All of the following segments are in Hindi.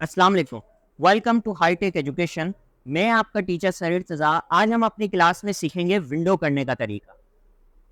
अस्सलाम वालेकुम। Welcome to hitech education. मैं आपका टीचर सर इर्तज़ा। आज हम अपनी क्लास में सीखेंगे विंडो करने का तरीका।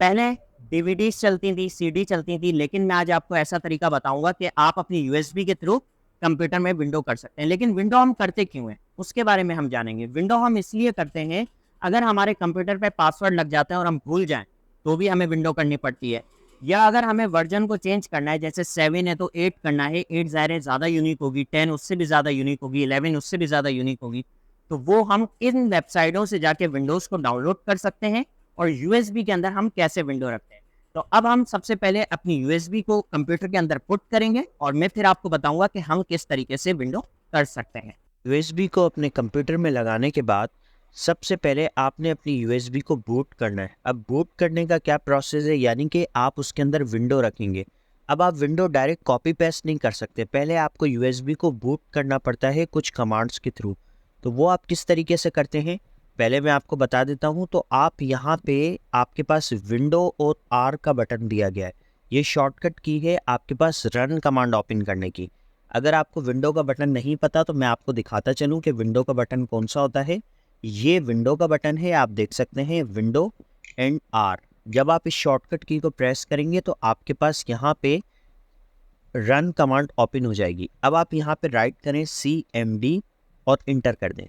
पहले डीवीडीज चलती थी, सीडी चलती थी, लेकिन मैं आज आपको ऐसा तरीका बताऊंगा कि आप अपनी यूएसबी के थ्रू कंप्यूटर में विंडो कर सकते हैं। लेकिन विंडो हम करते क्यों हैं, उसके बारे में हम जानेंगे। विंडो हम इसलिए करते हैं, अगर हमारे कंप्यूटर पे पासवर्ड लग जाता है और हम भूल जाएं तो भी हमें विंडो करनी पड़ती है। या अगर हमें वर्जन को चेंज करना है, जैसे 7 है तो 8 करना है, 8 ज़ाहिर है ज़्यादा यूनिक होगी, 10 उससे भी ज़्यादा यूनिक होगी, 11 उससे भी ज़्यादा यूनिक होगी, तो वो हम इन वेबसाइटों से जाके विंडोज़ को डाउनलोड कर सकते हैं। और यूएसबी के अंदर हम कैसे विंडो रखते हैं, तो अब हम सबसे पहले अपनी यूएसबी को कंप्यूटर के अंदर पुट करेंगे और मैं फिर आपको बताऊंगा कि हम किस तरीके से विंडो कर सकते हैं। यूएसबी को अपने कंप्यूटर में लगाने के बाद सबसे पहले आपने अपनी यूएसबी को बूट करना है। अब बूट करने का क्या प्रोसेस है, यानी कि आप उसके अंदर विंडो रखेंगे। अब आप विंडो डायरेक्ट कॉपी पेस्ट नहीं कर सकते, पहले आपको यूएसबी को बूट करना पड़ता है कुछ कमांड्स के थ्रू। तो वो आप किस तरीके से करते हैं पहले मैं आपको बता देता हूँ। तो आप यहाँ पे आपके पास विंडो और आर का बटन दिया गया है, ये शॉर्टकट की है आपके पास रन कमांड ओपन करने की। अगर आपको विंडो का बटन नहीं पता तो मैं आपको दिखाता चलूँ कि विंडो का बटन कौन सा होता है। ये विंडो का बटन है, आप देख सकते हैं विंडो एंड आर। जब आप इस शॉर्टकट की को प्रेस करेंगे तो आपके पास यहाँ पे रन कमांड ओपन हो जाएगी। अब आप यहाँ पे राइट करें CMD और इंटर कर दें।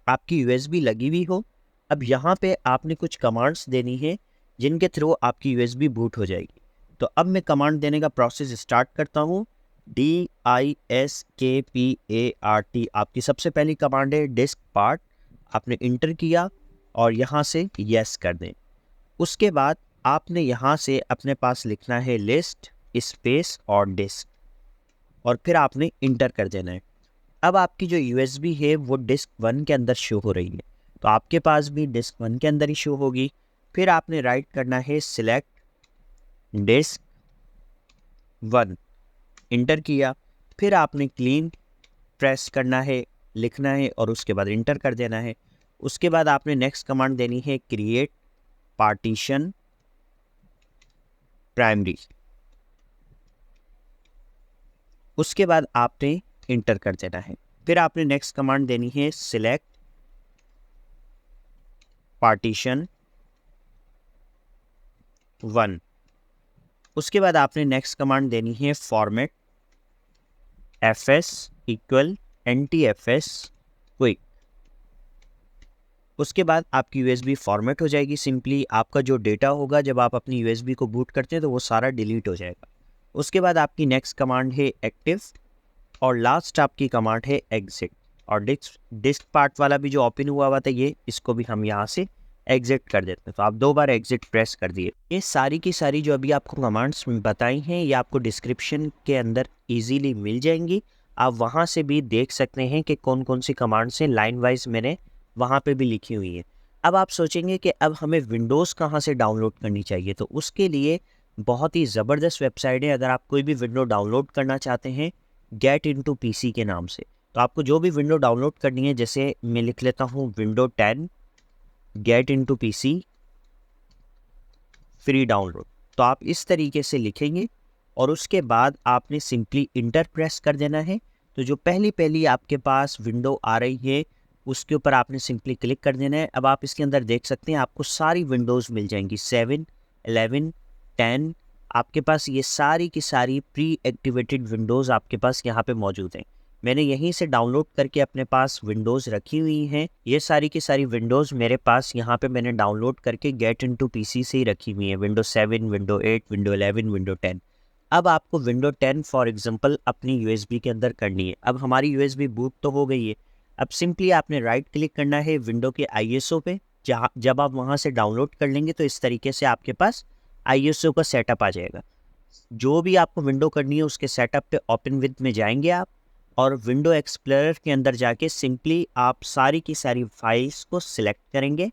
आपकी USB लगी हुई हो। अब यहाँ पे आपने कुछ कमांड्स देनी है जिनके थ्रू आपकी USB बूट हो जाएगी। तो अब मैं कमांड देने का प्रोसेस स्टार्ट करता हूँ। DISKPART आपकी सबसे पहली कमांड है। डिस्क पार्ट आपने इंटर किया और यहाँ से यस कर दें। उसके बाद आपने यहाँ से अपने पास लिखना है लिस्ट स्पेस और डिस्क और फिर आपने इंटर कर देना है। अब आपकी जो USB है वो डिस्क 1 के अंदर शो हो रही है, तो आपके पास भी डिस्क 1 के अंदर ही शो होगी। फिर आपने राइट करना है सिलेक्ट डिस्क 1, इंटर किया। फिर आपने क्लीन प्रेस करना है, लिखना है और उसके बाद इंटर कर देना है। उसके बाद आपने नेक्स्ट कमांड देनी है क्रिएट पार्टीशन प्राइमरी। उसके बाद आपने इंटर कर देना है। फिर आपने नेक्स्ट कमांड देनी है सिलेक्ट पार्टीशन 1। उसके बाद आपने नेक्स्ट कमांड देनी है format FS equal NTFS quick. उसके बाद आपकी USB फॉर्मेट हो जाएगी। सिंपली आपका जो डेटा होगा जब आप अपनी USB को बूट करते हैं तो वो सारा डिलीट हो जाएगा। उसके बाद आपकी नेक्स्ट कमांड है एक्टिव और लास्ट आपकी कमांड है एग्जिट। और डिस्क पार्ट वाला भी जो ओपन हुआ था ये, इसको भी हम यहाँ से एग्जिट कर देते हैं। तो आप 2 बार एग्जिट प्रेस कर दिए। ये सारी की सारी जो अभी आपको कमांड्स बताई हैं ये आपको डिस्क्रिप्शन के अंदर इजीली मिल जाएंगी। आप वहाँ से भी देख सकते हैं कि कौन कौन सी कमांड्स हैं, लाइन वाइज मैंने वहाँ पे भी लिखी हुई है। अब आप सोचेंगे कि अब हमें विंडोज़ कहाँ से डाउनलोड करनी चाहिए, तो उसके लिए बहुत ही ज़बरदस्त वेबसाइट है। अगर आप कोई भी विंडो डाउनलोड करना चाहते हैं गेट इनटू PC के नाम से, तो आपको जो भी विंडो डाउनलोड करनी है, जैसे मैं लिख लेता हूँ window 10 get into PC free download. तो आप इस तरीके से लिखेंगे और उसके बाद आपने सिंपली इंटर प्रेस कर देना है। तो जो पहली आपके पास विंडो आ रही है उसके ऊपर आपने सिंपली क्लिक कर देना है। अब आप इसके अंदर देख सकते हैं आपको सारी विंडोज़ मिल जाएंगी, 7, 11, 10। आपके पास ये सारी की सारी प्री एक्टिवेटेड विंडोज़ आपके पास यहाँ पे मौजूद हैं। मैंने यहीं से डाउनलोड करके अपने पास विंडोज़ रखी हुई हैं। ये सारी की सारी विंडोज़ मेरे पास यहाँ पे मैंने डाउनलोड करके गेट इनटू PC से ही रखी हुई हैं। Window 7, window 8, window 11, window 10। अब आपको विंडो 10 फॉर एग्जांपल अपनी USB के अंदर करनी है। अब हमारी USB बूट तो हो गई है। अब सिंपली आपने राइट क्लिक करना है विंडो के ISO पे। जब आप वहाँ से डाउनलोड कर लेंगे तो इस तरीके से आपके पास ISO का सेटअप आ जाएगा। जो भी आपको विंडो करनी है उसके सेटअप पे ओपन विद में जाएंगे आप, और विंडो एक्सप्लोरर के अंदर जाके सिंपली आप सारी की सारी फाइल्स को सिलेक्ट करेंगे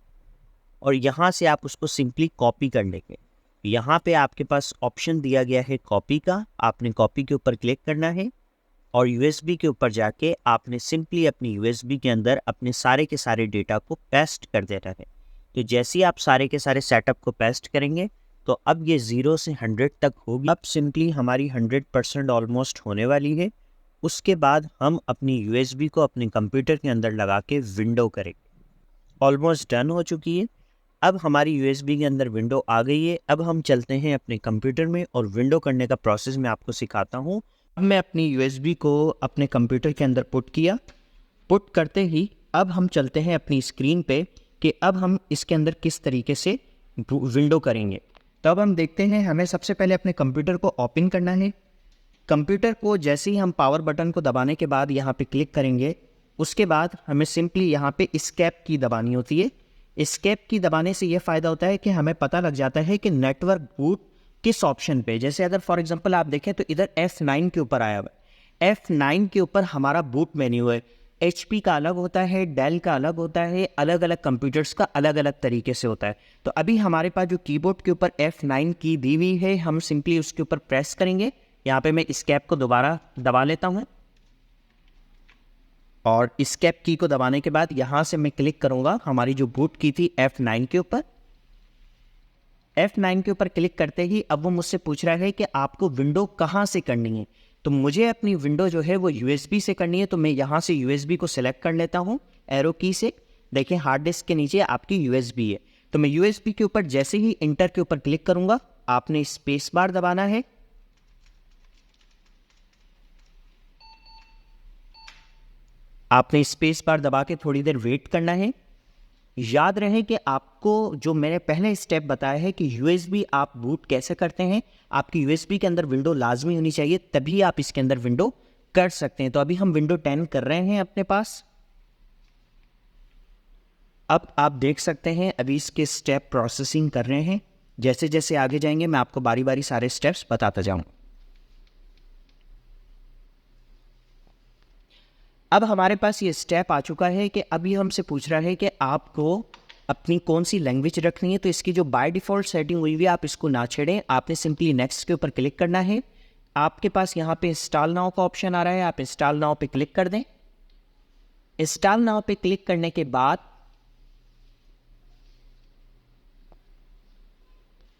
और यहाँ से आप उसको सिंपली कॉपी कर लेंगे। यहाँ पे आपके पास ऑप्शन दिया गया है कॉपी का, आपने कॉपी के ऊपर क्लिक करना है और USB के ऊपर जाके आपने सिंपली अपनी USB के अंदर अपने सारे के सारे डेटा को पेस्ट कर देना है। तो जैसे ही आप सारे के सारे सेटअप को पेस्ट करेंगे तो अब ये 0 से 100 तक होगी। अब सिंपली हमारी 100% ऑलमोस्ट होने वाली है। उसके बाद हम अपनी USB को अपने कंप्यूटर के अंदर लगा के विंडो करेंगे। ऑलमोस्ट डन हो चुकी है। अब हमारी USB के अंदर विंडो आ गई है। अब हम चलते हैं अपने कंप्यूटर में और विंडो करने का प्रोसेस मैं आपको सिखाता हूँ। अब मैं अपनी USB को अपने कंप्यूटर के अंदर पुट किया। पुट करते ही अब हम चलते हैं अपनी स्क्रीन पे कि अब हम इसके अंदर किस तरीके से विंडो करेंगे। तो अब हम देखते हैं, हमें सबसे पहले अपने कंप्यूटर को ओपन करना है। कंप्यूटर को जैसे ही हम पावर बटन को दबाने के बाद यहाँ पे क्लिक करेंगे, उसके बाद हमें सिंपली यहाँ पे एस्केप की दबानी होती है। एस्केप की दबाने से ये फ़ायदा होता है कि हमें पता लग जाता है कि नेटवर्क बूट किस ऑप्शन पे। जैसे अगर फॉर एग्जांपल आप देखें तो इधर F9 के ऊपर आया हुआ है। F9 के ऊपर हमारा बूट मेन्यू है। HP का अलग होता है, डेल का अलग होता है, अलग अलग कंप्यूटर्स का अलग अलग तरीके से होता है। तो अभी हमारे पास जो कीबोर्ड के ऊपर F9 की दी हुई है, हम सिंपली उसके ऊपर प्रेस करेंगे। यहाँ पे मैं एस्केप को दोबारा दबा लेता हूँ और एस्केप की को दबाने के बाद यहाँ से मैं क्लिक करूँगा हमारी जो बूट की थी F9 के ऊपर। F9 के ऊपर क्लिक करते ही अब वो मुझसे पूछ रहा है कि आपको विंडो कहाँ से करनी है। तो मुझे अपनी विंडो जो है वो USB से करनी है। तो मैं यहाँ से USB को सिलेक्ट कर लेता हूँ एरो की से। देखिए हार्ड डिस्क के नीचे आपकी USB है। तो मैं USB के ऊपर जैसे ही इंटर के ऊपर क्लिक करूँगा, आपने स्पेस बार दबाना है। आपने स्पेस बार दबा के थोड़ी देर वेट करना है। याद रहे कि आपको जो मैंने पहले स्टेप बताया है कि USB आप बूट कैसे करते हैं, आपकी USB के अंदर विंडो लाजमी होनी चाहिए, तभी आप इसके अंदर विंडो कर सकते हैं। तो अभी हम विंडो 10 कर रहे हैं अपने पास। अब आप देख सकते हैं अभी इसके स्टेप प्रोसेसिंग कर रहे हैं। जैसे जैसे आगे जाएंगे मैं आपको बारी बारी सारे स्टेप्स बताता जाऊँ। अब हमारे पास ये स्टेप आ चुका है कि अभी हमसे पूछ रहा है कि आपको अपनी कौन सी लैंग्वेज रखनी है। तो इसकी जो बाय डिफ़ॉल्ट सेटिंग हुई हुई है आप इसको ना छेड़ें, आपने सिंपली नेक्स्ट के ऊपर क्लिक करना है। आपके पास यहाँ पे इंस्टॉल नाउ का ऑप्शन आ रहा है, आप इंस्टॉल नाउ पे क्लिक कर दें। इंस्टॉल नाउ पे क्लिक करने के बाद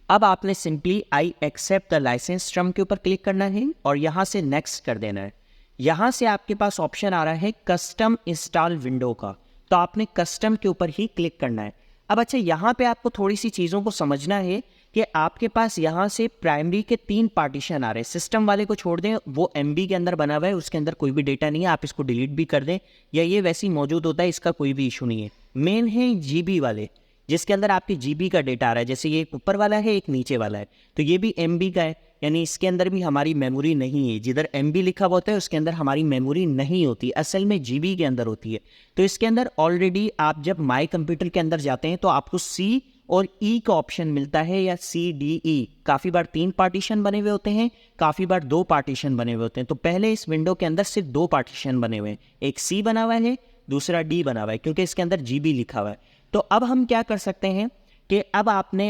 अब आपने simply I accept the licence term के ऊपर क्लिक करना है और यहाँ से नेक्स्ट कर देना है। यहाँ से आपके पास ऑप्शन आ रहा है कस्टम इंस्टॉल विंडो का, तो आपने कस्टम के ऊपर ही क्लिक करना है। अब अच्छा, यहाँ पे आपको थोड़ी सी चीज़ों को समझना है कि आपके पास यहाँ से प्राइमरी के 3 पार्टीशन आ रहे हैं। सिस्टम वाले को छोड़ दें, वो MB के अंदर बना हुआ है, उसके अंदर कोई भी डेटा नहीं है, आप इसको डिलीट भी कर दें या ये वैसे ही मौजूद होता है, इसका कोई भी इशू नहीं है। मेन है GB वाले, जिसके अंदर आपकी GB का डेटा आ रहा है। जैसे ये एक ऊपर वाला है, एक नीचे वाला है, तो ये भी MB का है, यानी इसके अंदर भी हमारी मेमोरी नहीं है। जिधर MB लिखा हुआ होता है उसके अंदर हमारी मेमोरी नहीं होती, असल में GB के अंदर होती है। तो इसके अंदर ऑलरेडी आप जब माई कंप्यूटर के अंदर जाते हैं तो आपको C और E का ऑप्शन मिलता है, या CDE। काफ़ी बार 3 पार्टीशन बने हुए होते हैं, काफ़ी बार 2 पार्टीशन बने हुए होते हैं। तो पहले इस विंडो के अंदर सिर्फ 2 पार्टीशन बने हुए हैं, एक C बना हुआ है, दूसरा D बना हुआ है, क्योंकि इसके अंदर GB लिखा हुआ है। तो अब हम क्या कर सकते हैं कि अब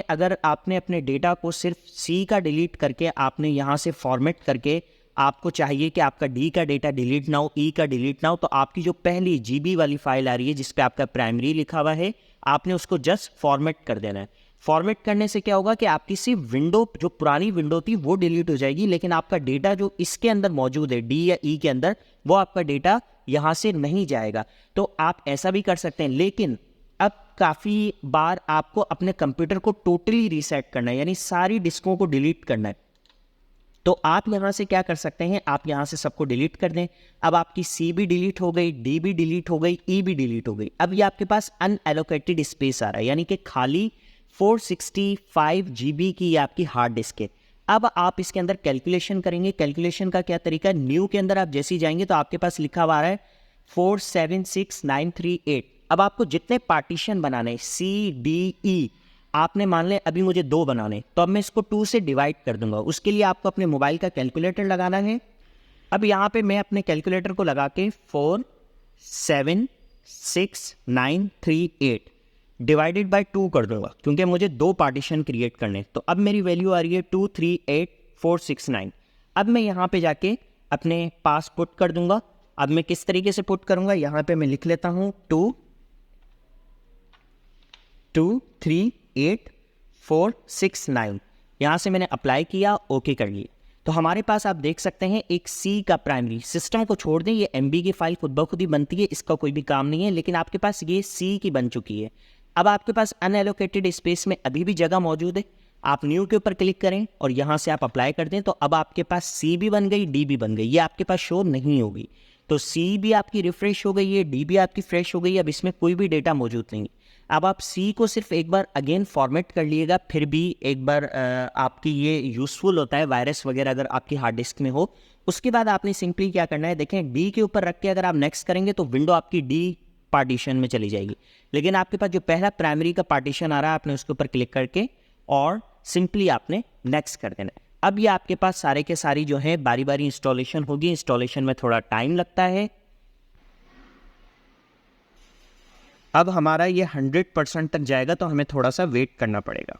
अगर आपने अपने डेटा को सिर्फ C का डिलीट करके आपने यहाँ से फॉर्मेट करके, आपको चाहिए कि आपका D का डेटा डिलीट ना हो, E का डिलीट ना हो, तो आपकी जो पहली GB वाली फाइल आ रही है जिस पे आपका प्राइमरी लिखा हुआ है, आपने उसको जस्ट फॉर्मेट कर देना है। फॉर्मेट करने से क्या होगा कि आपकी सिर्फ विंडो, जो पुरानी विंडो थी वो डिलीट हो जाएगी, लेकिन आपका डेटा जो इसके अंदर मौजूद है D या E के अंदर, वो आपका डेटा यहाँ से नहीं जाएगा। तो आप ऐसा भी कर सकते हैं, लेकिन अब काफ़ी बार आपको अपने कंप्यूटर को टोटली रीसेट करना है, यानी सारी डिस्कों को डिलीट करना है। तो आप यहाँ से क्या कर सकते हैं, आप यहाँ से सबको डिलीट कर दें। अब आपकी C भी डिलीट हो गई, D भी डिलीट हो गई, E भी डिलीट हो गई। अब ये आपके पास अनएलोकेटेड स्पेस आ रहा है, यानी कि खाली 465 GB की आपकी हार्ड डिस्क है। अब आप इसके अंदर कैलकुलेशन करेंगे। कैलकुलेशन का क्या तरीका है, न्यू के अंदर आप जैसे ही जाएंगे तो आपके पास लिखा हुआ आ रहा है 476938। अब आपको जितने पार्टीशन बनाने CDE, आपने मान लें अभी मुझे 2 बनाने, तो अब मैं इसको 2 से डिवाइड कर दूंगा। उसके लिए आपको अपने मोबाइल का कैलकुलेटर लगाना है। अब यहाँ पे मैं अपने कैलकुलेटर को लगा के 476938 डिवाइडेड बाय 2 कर दूंगा, क्योंकि मुझे 2 पार्टीशन क्रिएट करने। तो अब मेरी वैल्यू आ रही है 238469। अब मैं यहाँ पे जाके अपने पास पुट कर दूंगा। अब मैं किस तरीके से पुट करूंगा, यहाँ पे मैं लिख लेता हूँ 238469। यहाँ से मैंने अप्लाई किया, ओके कर लिए। तो हमारे पास आप देख सकते हैं एक सी का प्राइमरी, सिस्टम को छोड़ दें, ये MB की फाइल खुद ब खुद ही बनती है, इसका कोई भी काम नहीं है, लेकिन आपके पास ये सी की बन चुकी है। अब आपके पास अनएलोकेटेड स्पेस में अभी भी जगह मौजूद है, आप न्यू के ऊपर क्लिक करें और यहाँ से आप अप्लाई कर दें, तो अब आपके पास सी भी बन गई, डी भी बन गई, ये आपके पास शो नहीं होगी। तो सी भी आपकी रिफ्रेश हो गई है, डी भी आपकी फ्रेश हो गई है, अब इसमें कोई भी डेटा मौजूद नहीं है। अब आप सी को सिर्फ एक बार अगेन फॉर्मेट कर लीजिएगा, फिर भी एक बार आपकी ये यूज़फुल होता है वायरस वगैरह अगर आपकी हार्ड डिस्क में हो। उसके बाद आपने सिंपली क्या करना है, देखें डी के ऊपर रख के अगर आप नेक्स्ट करेंगे तो विंडो आपकी डी पार्टीशन में चली जाएगी, लेकिन आपके पास जो पहला प्राइमरी का पार्टीशन आ रहा है आपने उसके ऊपर क्लिक करके और सिंपली आपने नेक्स्ट कर देना है। अब ये आपके पास सारे के सारी जो है बारी बारी इंस्टॉलेशन होगी, इंस्टॉलेशन में थोड़ा टाइम लगता है। अब हमारा ये 100% तक जाएगा तो हमें थोड़ा सा वेट करना पड़ेगा।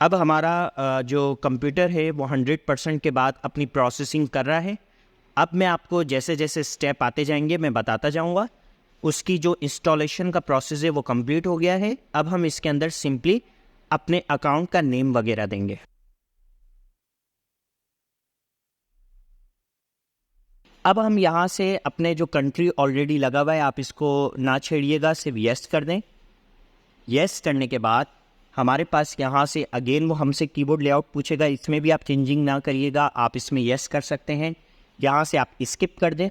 अब हमारा जो कंप्यूटर है वो 100% के बाद अपनी प्रोसेसिंग कर रहा है। अब मैं आपको जैसे जैसे स्टेप आते जाएंगे मैं बताता जाऊंगा। उसकी जो इंस्टॉलेशन का प्रोसेस है वो कंप्लीट हो गया है। अब हम इसके अंदर सिंपली अपने अकाउंट का नेम वगैरह देंगे। अब हम यहाँ से अपने जो कंट्री ऑलरेडी लगा हुआ है आप इसको ना छेड़िएगा, सिर्फ येस कर दें। येस करने के बाद हमारे पास यहाँ से अगेन वो हमसे कीबोर्ड लेआउट पूछेगा, इसमें भी आप चेंजिंग ना करिएगा, आप इसमें येस कर सकते हैं। यहाँ से आप स्किप कर दें।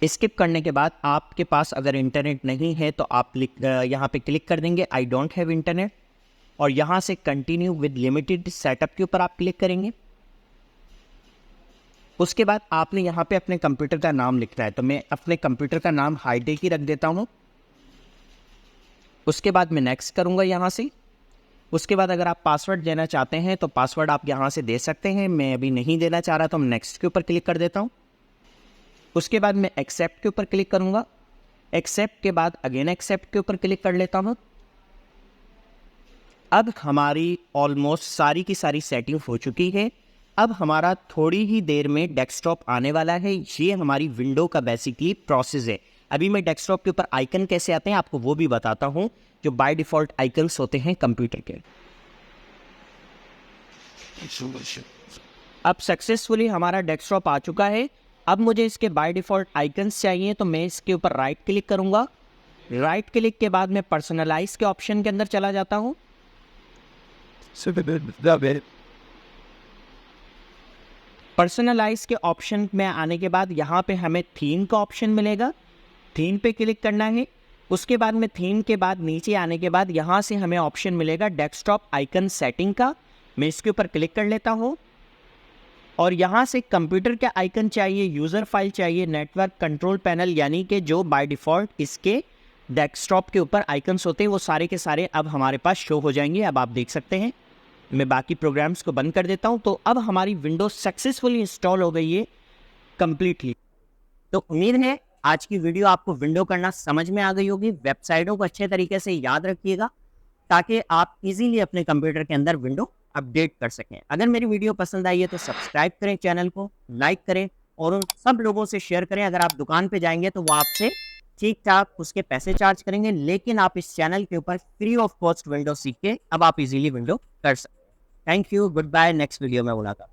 स्किप करने के बाद आपके पास अगर इंटरनेट नहीं है तो आप यहाँ पे क्लिक कर देंगे आई डोंट हैव इंटरनेट, और यहाँ से कंटिन्यू विद लिमिटेड सेटअप के ऊपर आप क्लिक करेंगे। उसके बाद आपने यहाँ पे अपने कंप्यूटर का नाम लिखना है, तो मैं अपने कंप्यूटर का नाम हाईटेक ही रख देता हूँ। उसके बाद मैं नेक्स्ट करूँगा यहाँ से। उसके बाद अगर आप पासवर्ड देना चाहते हैं तो पासवर्ड आप यहाँ से दे सकते हैं, मैं अभी नहीं देना चाह रहा तो मैं नेक्स्ट के ऊपर क्लिक कर देता हूँ। उसके बाद मैं एक्सेप्ट के ऊपर क्लिक करूँगा। एक्सेप्ट के बाद अगेन एक्सेप्ट के ऊपर क्लिक कर लेता हूँ। अब हमारी ऑलमोस्ट सारी की सारी सेटिंग हो चुकी है। अब हमारा थोड़ी ही देर में डेस्कटॉप आने वाला है। ये हमारी विंडो का बेसिकली प्रोसेस है। अभी मैं डेस्कटॉप के ऊपर आइकन कैसे आते हैं आपको वो भी बताता हूँ, जो बाय डिफ़ॉल्ट आइकन्स होते हैं कंप्यूटर के। अब सक्सेसफुली हमारा डेस्कटॉप आ चुका है। अब मुझे इसके बाय डिफ़ॉल्ट आइकन्स चाहिए, तो मैं इसके ऊपर राइट क्लिक करूँगा। राइट क्लिक के बाद मैं पर्सनलाइज के ऑप्शन के अंदर चला जाता हूँ। पर्सनलाइज के ऑप्शन में आने के बाद यहाँ पे हमें थीम का ऑप्शन मिलेगा, थीम पे क्लिक करना है। उसके बाद में थीम के बाद नीचे आने के बाद यहाँ से हमें ऑप्शन मिलेगा डेस्कटॉप आइकन सेटिंग का, मैं इसके ऊपर क्लिक कर लेता हूँ। और यहाँ से कंप्यूटर के आइकन चाहिए, यूज़र फाइल चाहिए, नेटवर्क कंट्रोल पैनल, यानी कि जो बाय डिफ़ॉल्ट इसके डेस्कटॉप के ऊपर आइकन्स होते हैं वो सारे के सारे अब हमारे पास शो हो जाएंगे। अब आप देख सकते हैं। मैं बाकी प्रोग्राम्स को बंद कर देता हूं। तो अब हमारी विंडोज सक्सेसफुली इंस्टॉल हो गई है कंप्लीटली। तो उम्मीद है आज की वीडियो आपको विंडो करना समझ में आ गई होगी। वेबसाइटों को अच्छे तरीके से याद रखिएगा ताकि आप इजीली अपने कंप्यूटर के अंदर विंडो अपडेट कर सकें। अगर मेरी वीडियो पसंद आई है तो सब्सक्राइब करें, चैनल को लाइक करें और उन सब लोगों से शेयर करें। अगर आप दुकान पे जाएंगे तो वो आपसे ठीक ठाक उसके पैसे चार्ज करेंगे, लेकिन आप इस चैनल के ऊपर फ्री ऑफ कॉस्ट विंडो सीख के अब आप इजीली विंडो कर सकते हैं। Thank you, goodbye, next video में मुलाकात।